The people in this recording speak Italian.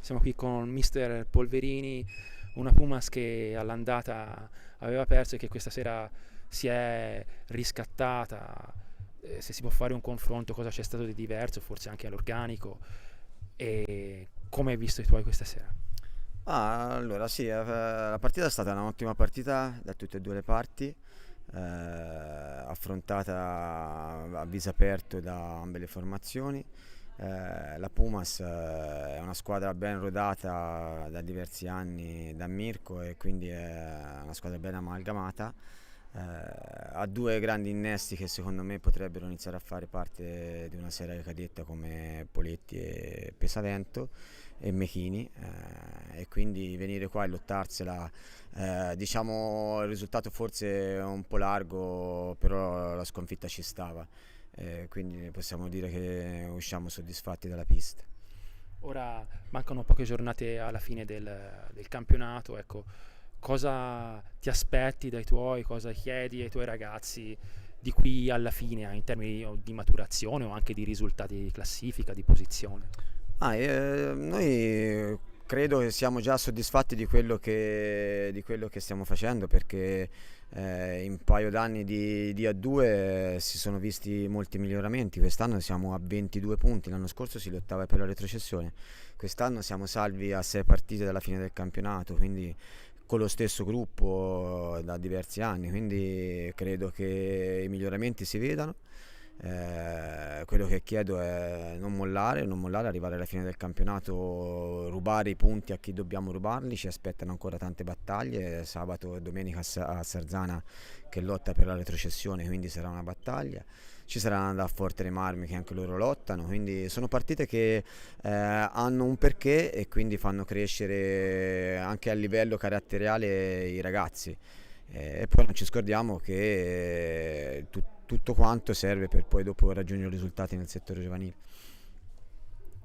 Siamo qui con mister Polverini, una Pumas che all'andata aveva perso e che questa sera si è riscattata. Se si può fare un confronto, cosa c'è stato di diverso, forse anche all'organico, e come hai visto i tuoi questa sera? Allora sì, la partita è stata un'ottima partita da tutte e due le parti, affrontata a viso aperto da ambe le formazioni. La Pumas è una squadra ben rodata da diversi anni da Mirko e quindi è una squadra ben amalgamata. Ha due grandi innesti che secondo me potrebbero iniziare a fare parte di una serie cadetta come Poletti e Pesavento e Mechini, e quindi venire qua e lottarsela, diciamo il risultato forse è un po' largo, però la sconfitta ci stava, quindi possiamo dire che usciamo soddisfatti dalla pista. Ora mancano poche giornate alla fine del campionato, ecco, cosa ti aspetti dai tuoi, cosa chiedi ai tuoi ragazzi di qui alla fine, in termini di maturazione o anche di risultati di classifica, di posizione? Noi credo che siamo già soddisfatti di quello che stiamo facendo, perché in un paio d'anni di A2 si sono visti molti miglioramenti. Quest'anno siamo a 22 punti, l'anno scorso si lottava per la retrocessione, quest'anno siamo salvi a 6 partite dalla fine del campionato, quindi con lo stesso gruppo da diversi anni, quindi credo che i miglioramenti si vedano. Quello che chiedo è non mollare, arrivare alla fine del campionato, rubare i punti a chi dobbiamo rubarli. Ci aspettano ancora tante battaglie, sabato e domenica a Sarzana che lotta per la retrocessione, quindi sarà una battaglia. Ci sarà da Forte dei Marmi che anche loro lottano, quindi sono partite che hanno un perché e quindi fanno crescere anche a livello caratteriale i ragazzi. E poi non ci scordiamo che tutto quanto serve per poi dopo raggiungere risultati nel settore giovanile.